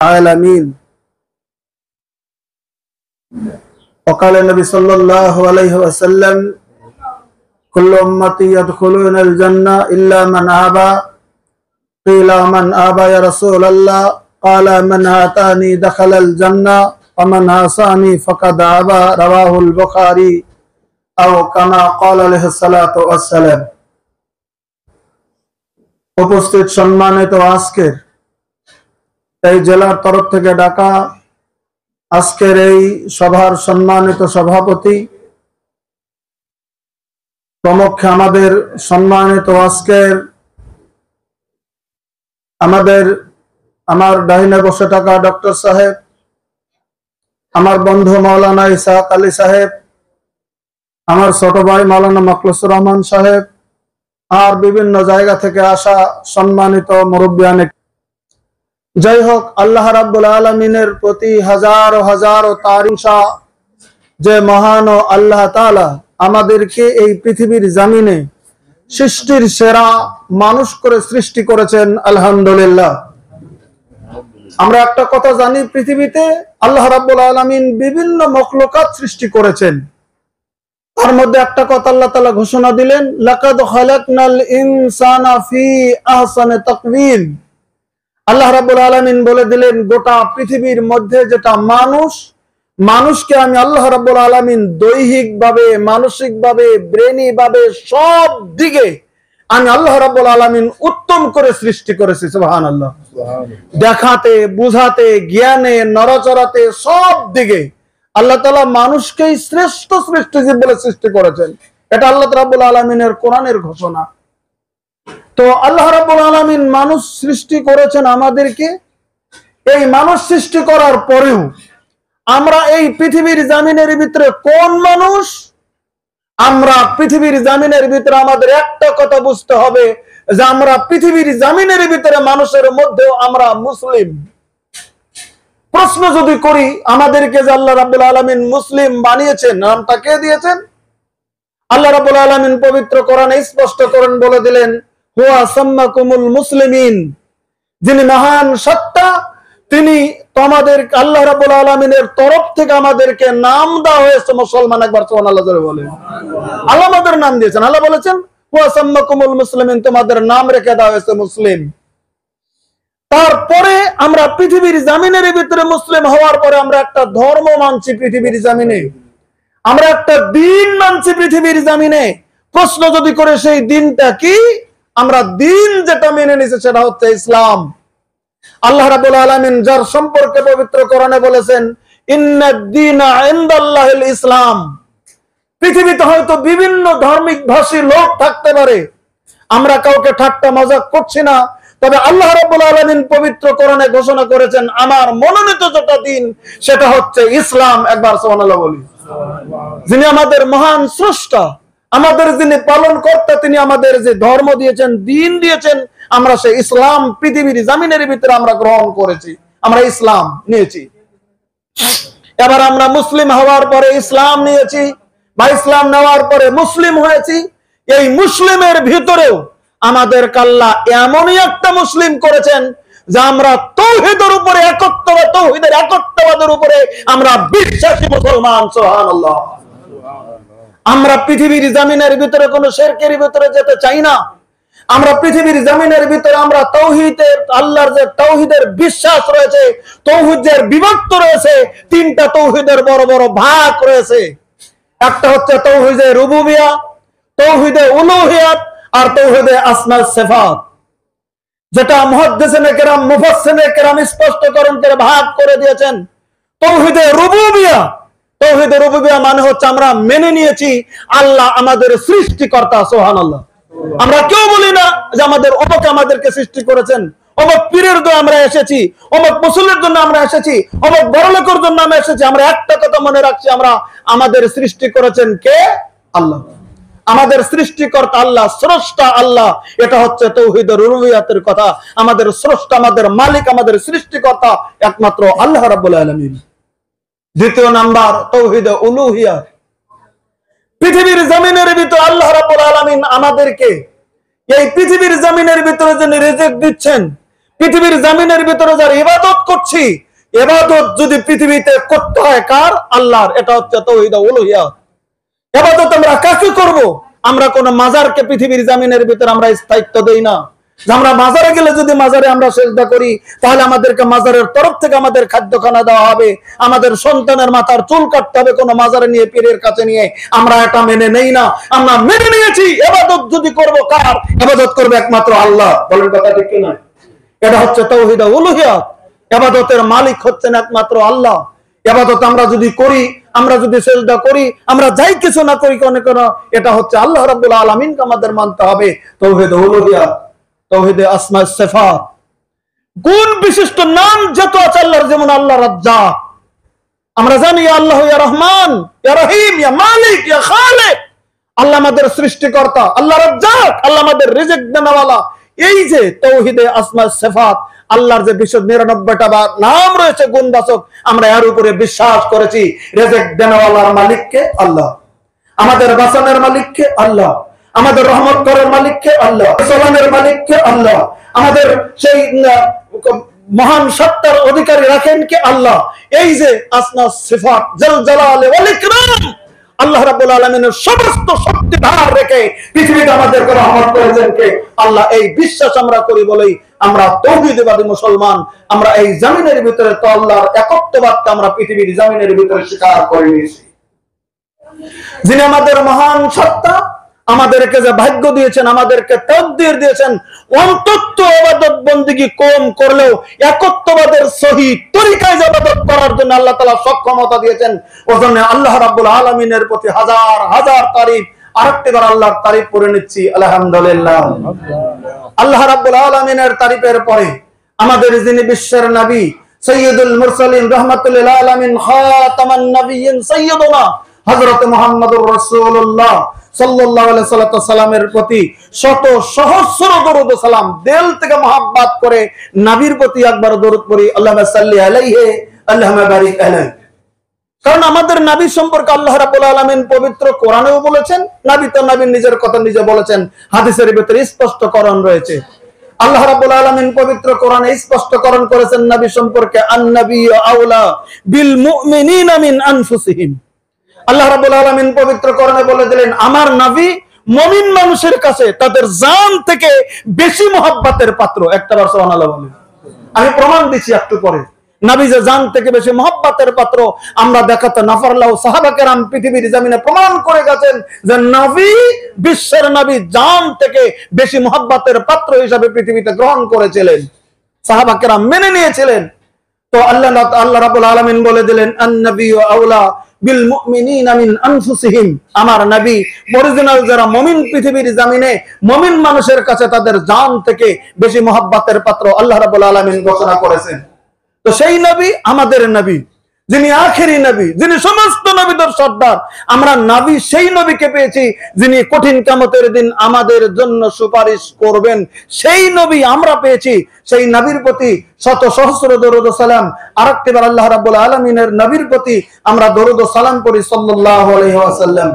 العالمين. وقال النبي صلى الله عليه وسلم كل أمتي يدخلون الجنة إلا من أبى. قيل من أبى يا رسول الله؟ قال من أتاني دخل الجنة ومن عصاني فقد أبى. رواه البخاري أو كما قال عليه الصلاة والسلام. উপস্থিত সম্মানিত আজকের এই জেলার তরফ থেকে ডাকা আজকের এই সভার সম্মানিত সভাপতি প্রমুখ আমাদের সম্মানিত আজকের আমার ডাইনে বসে থাকা ডক্টর সাহেব, আমার বন্ধু মাওলানা ইসাক আলী সাহেব, আমার ছোট ভাই মাওলানা মখলুসুর রহমান সাহেব, আর বিভিন্ন জায়গা থেকে আসা সম্মানিত মুরব্বিয়ান। যাই হোক, আল্লাহ রাব্বুল আলামিনের প্রতি হাজারো হাজারো তারিফ যে মহান আল্লাহ তাআলা আমাদেরকে এই পৃথিবীর জমিনে সৃষ্টির সেরা মানুষ করে সৃষ্টি করেছেন। আলহামদুলিল্লাহ। আমরা একটা কথা জানি, পৃথিবীতে আল্লাহ রাব্বুল আলামিন বিভিন্ন মখলুকাত সৃষ্টি করেছেন। তার মধ্যে একটা কথা আল্লাহ তাআলা ঘোষণা দিলেন, লাকাদ খালাকনাল ইনসানা ফি আহসানি তাকওয়িম। আল্লাহ রাব্বুল আলামিন বলে দিলেন, গোটা পৃথিবীর মধ্যে যেটা মানুষকে আমি আল্লাহ রাব্বুল আলামিন দৈহিকভাবে, মানসিকভাবে, ব্রেনিভাবে সব দিকে আমি আল্লাহ রাব্বুল আলামিন উত্তম করে সৃষ্টি করেছি। সুবহানাল্লাহ। দেখাতে, বুঝাতে, জ্ঞানে, নড়াচড়াতে সব দিকে আল্লাহ তাআলা মানুষকেই শ্রেষ্ঠ জীব বলে সৃষ্টি করেছেন। এটা আল্লাহ রাব্বুল আলামিনের কোরআনের ঘোষণা। তো আল্লাহ রাব্বুল আলামিন মানুষ সৃষ্টি করেছেন আমাদেরকে। এই মানুষ সৃষ্টি করার পরেও আমরা এই পৃথিবীর জমিনের ভিতরে কোন মানুষ? আমরা পৃথিবীর জমিনের ভিতরে আমাদের একটা কথা বুঝতে হবে যে আমরা পৃথিবীর জমিনের ভিতরে মানুষের মধ্যেও আমরা মুসলিম। প্রশ্ন যদি করি, আমাদেরকে যে আল্লাহ রাব্বুল আলামিন মুসলিম বানিয়েছেন, নামটা কে দিয়েছেন? আল্লাহ রাব্বুল আলামিন পবিত্র কোরআনে স্পষ্ট করেন, বলে দিলেন, হুয়া সাম্মাকুমুল মুসলিমিন। যিনি মহান সত্তা, তিনি তোমাদের আল্লাহ রাব্বুল আলামিনের তরফ থেকে আমাদেরকে নাম দেওয়া হয়েছে মুসলমান। একবার সুবহানাল্লাহ জোরে বলেন। আল্লাহ আমাদের নাম দিয়েছেন। আল্লাহ বলেছেন, হুয়া সাম্মাকুমুল মুসলিমিন, তোমাদের নাম রেখে দেওয়া হয়েছে মুসলিম। তারপরে আমরা পৃথিবীর জমিনের ভিতরে মুসলিম হওয়ার পরে আমরা একটা ধর্ম মানছি পৃথিবীর জমিনে, আমরা একটা দিন মানছি পৃথিবীর জমিনে। প্রশ্ন যদি করে সেই দিনটা কি? আমরা দিন যেটা মেনে নিয়েছি সেটা হচ্ছে ইসলাম। আল্লাহ রাব্বুল আলামিন যার সম্পর্কে পবিত্র কোরআনে বলেছেন, ইন্নাদ-দীনা ইনদাল্লাহিল ইসলাম। পৃথিবীতে হয়তো বিভিন্ন ধার্মিক ভাষী লোক থাকতে পারে, আমরা কাউকে ঠাট্টা মজাক করছি না, তবে আল্লাহ রাব্বুল আলামিন পবিত্র কোরআনে ঘোষণা করেছেন, আমার মনোনীত যেটা দিন সেটা হচ্ছে ইসলাম। একবার সুবহানাল্লাহ বলি। যিনি আমাদের মহান স্রষ্টা, আমাদের যিনি পালন কর্তা, তিনি আমাদের যে ধর্ম দিয়েছেন, দিন দিয়েছেন, আমরা সেই ইসলাম পৃথিবীর জমিনের ভিতরে আমরা গ্রহণ করেছি, আমরা ইসলাম নিয়েছি। এবার আমরা মুসলিম হওয়ার পরে ইসলাম নিয়েছি বা ইসলাম নেওয়ার পরে মুসলিম হয়েছি। এই মুসলিমের ভিতরেও আমাদের আল্লাহ এমনই একটা মুসলিম করেছেন যে আমরা তাওহীদের উপরে তাওহীদের একত্ববাদের উপরে আমরা বিশ্বাসী মুসলমান। সুবহানাল্লাহ। আমরা পৃথিবীর জমিনের ভিতরে কোনো শিরকের ভিতরে যেতে চাই না। আমরা পৃথিবীর জমিনের ভিতরে আমরা তাওহীদের, আল্লাহর যে তাওহীদের বিশ্বাস রয়েছে, তাওহীদের বিভক্ত রয়েছে, তিনটা তাওহীদের বড় বড় ভাগ রয়েছে। একটা হচ্ছে তাওহীদে রুবুবিয়া, তাওহীদে উলুহিয়াত আর তাওহীদে আসমা সিফাত, যেটা মুহাদ্দিসিনে কেরাম, মুফাসসিরিনে কেরাম স্পষ্টকরণ করে ভাগ করে দিয়েছেন। তাওহীদে রুবুবিয়া, তাওহীদে রুবুবিয়া মানে হচ্ছে আমরা মেনে নিয়েছি আল্লাহ আমাদের সৃষ্টিকর্তা। সুবহানাল্লাহ। আমরা কেউ বলি না যে আমাদের অমুক আমাদেরকে সৃষ্টি করেছেন, অমুক পীরের জন্য আমরা এসেছি, অমুক মুসলিমের জন্য আমরা এসেছি, অমুক বড়লোকের জন্য আমরা এসেছি। আমরা একটা কথা মনে রাখছি, আমরা আমাদের সৃষ্টি করেছেন কে? আল্লাহ। আমাদের সৃষ্টিকর্তা আল্লাহ, স্রষ্টা আল্লাহ। এটা হচ্ছে তাওহীদুর রুবুবিয়াতের কথা। আমাদের স্রষ্টা, আমাদের মালিক, আমাদের সৃষ্টিকর্তা একমাত্র আল্লাহ রাব্বুল আলামিন। দ্বিতীয় নাম্বার তাওহীদে উলুহিয়াত। পৃথিবীর জমিনের ভিতরে আল্লাহ রাব্বুল আলামিন আমাদেরকে এই পৃথিবীর জমিনের ভিতরে যিনি রিজিক দিচ্ছেন, পৃথিবীর জমিনের ভিতরে যারা ইবাদত করছি, ইবাদত যদি পৃথিবীতে করতে হয় কার? আল্লাহর। এটা হচ্ছে তাওহীদ উলুহিয়াত। ইবাদত আমরা কাকে করব? আমরা কোন মাজারকে পৃথিবীর জমিনের ভিতরে আমরা স্থায়িত্ব দেই না। আমরা মাজারে গেলে যদি মাজারে আমরা সিজদা করি, তাহলে আমাদেরকে মাজারের তরফ থেকে আমাদের খাদ্যখানা দেওয়া হবে, আমাদের সন্তানের মাথার চুল কাটতে হবে কোন মাজারে নিয়ে, পীরের কাছে নিয়ে। আমরা এটা মেনে নেই না। আমরা মেনে নিয়েছি ইবাদত যদি করব কার? ইবাদত করবে একমাত্র আল্লাহ। বলেন কথা ঠিক কি না? এটা হচ্ছে তাওহীদ উলুহিয়াত। ইবাদতের মালিক হচ্ছেন একমাত্র আল্লাহ। ইবাদত আমরা যদি করি, আমরা যদি সিজদা করি, আমরা যাই কিছু না করি কেন, এটা হচ্ছে আল্লাহ রাব্বুল আলামিনকে আমাদের মানতে হবে। তাওহীদ উলুহিয়াত, তাওহীদে আসমা সিফাত, গুণ বিশিষ্ট নাম যত আছে আল্লাহর, যেমন আল্লাহ রাজ্জাক। আমরা জানি আল্লাহ ইয়া রহমান, ইয়া রহিম, ইয়া মালিক, ইয়া খালিক। আল্লাহ আমাদের সৃষ্টিকর্তা, আল্লাহ রাজ্জাক, আল্লাহ আমাদের রিজিক দেনেওয়ালা। এই যে তাওহীদে আসমা সিফাত, আল্লাহর যে 99টা নাম রয়েছে গুণবাচক, আমরা এর উপরে বিশ্বাস করেছি। রিজিক দেনেওয়ালার মালিককে আল্লাহ, আমাদের বাঁচানোর মালিককে আল্লাহ, আমাদের রহমত করার মালিককে আল্লাহ, সালামের মালিককে আল্লাহ, আমাদের সেই মহান সত্তার অধিকারী রাখেন কে? আল্লাহ। এই যে আসমা সিফাত, জাল জালাল ওয়াল ইকরাম, আল্লাহ রাব্বুল আলামিনের সমস্ত শক্তি ধার রেখে পৃথিবীতে আমাদেরকে রহমত করেছেন কে? আল্লাহ। এই বিশ্বাস আমরা করি বলেই আমরা তাওহীদবাদী মুসলমান। আমরা এই জমিনের ভিতরে তো আল্লাহর একত্ববাদকে আমরা পৃথিবীর জমিনের ভিতরে স্বীকার করে নিয়েছি। যিনি আমাদের মহান সত্তা, আমাদেরকে যে ভাগ্য দিয়েছেন, আমাদেরকে তাকদীর দিয়েছেন, অন্তত ইবাদত বন্দেগী কম করলেও একত্ববাদের সহিত তরিকায় ইবাদত করার জন্য আল্লাহ তাআলা সক্ষমতা দিয়েছেন। ওজন্য আল্লাহ রাব্বুল আলামিনের প্রতি হাজার হাজার তারিফ। আরেকবার আল্লাহর তারিফ করে নিচ্ছি, আলহামদুলিল্লাহ। আল্লাহ রাব্বুল আলামিনের তারিফের পরে আমাদের যিনি বিশ্বের নবী, সাইয়্যিদুল মুরসালিন, রাহমাতুল লিল আলামিন, খাতামান নবিয়্যিন, সাইয়্যিদুনা হযরত মুহাম্মদুর রাসূলুল্লাহ সাল্লাল্লাহু আলাইহি সাল্লামের প্রতি শত সহস্র দরুদ ও সালাম দিল থেকে মহব্বত করে নবীর প্রতি একবার দরুদ পড়ি, আল্লাহুম্মা সাল্লি আলাইহি আল্লাহুম্মা বারিক আলাইহি। কারণ আমাদের নবী সম্পর্কে আল্লাহ রাব্বুল আলামিন পবিত্র কোরআনেও বলেছেন, নবী তো নবীর নিজের কথা নিজে বলেছেন, হাদিসের ভিতরে স্পষ্টকরণ রয়েছে। আল্লাহ রাব্বুল আলামিন পবিত্র কোরআনে স্পষ্টকরণ করেছেন নবী সম্পর্কে, আন-নাবিয়্যু আওলা বিল মুমিনিনা মিন আনফুসিহিম। আল্লাহ রাব্বুল আলামিন পবিত্র কোরআনে বলে দিলেন, আমার নবী মুমিন মানুষের কাছে তাদের জান থেকে বেশি মহব্বতের পাত্র। একটাবার সুবহানাল্লাহ বলেন। আমি প্রমাণ দিচ্ছি একটু পরে। নবী যে জান থেকে বেশি মহব্বতের পাত্র, আমরা দেখাতে না পারলেও সাহাবা কেরাম পৃথিবীর জমিনে প্রমাণ করে গেছেন যে নবী, বিশ্বের নবী জান থেকে বেশি মহব্বতের পাত্র হিসাবে পৃথিবীতে গ্রহণ করেছিলেন। সাহাবা কেরাম মেনে নিয়েছিলেন। তো আল্লাহ রাব্বুল আলামিন বলে দিলেন, আন-নাবিয়্যু আওলা বিল মুমিনিনা মিন আনফুসিহিম। আমার নবী অরিজিনাল যারা মুমিন পৃথিবীর জমিনে, মুমিন মানুষের কাছে তাদের জান থেকে বেশি মহব্বতের পাত্র আল্লাহ রাব্বুল আলামিন ঘোষণা করেছেন। তো সেই নবী আমাদের নবী, যিনি আখেরি নবী, যিনি সমস্ত নবীদের সর্দার। আমরা নবী সেই নবীকে পেয়েছি যিনি কঠিন কিয়ামতের দিন আমাদের জন্য সুপারিশ করবেন। সেই নবী আমরা পেয়েছি। সেই নবীর প্রতি শত সহস্র দরুদ ও সালাম। আরেকবার আল্লাহ রাব্বুল আলামিনের নবীর প্রতি আমরা দরুদ ও সালাম করি, সাল্লাল্লাহু আলাইহি ওয়াসাল্লাম।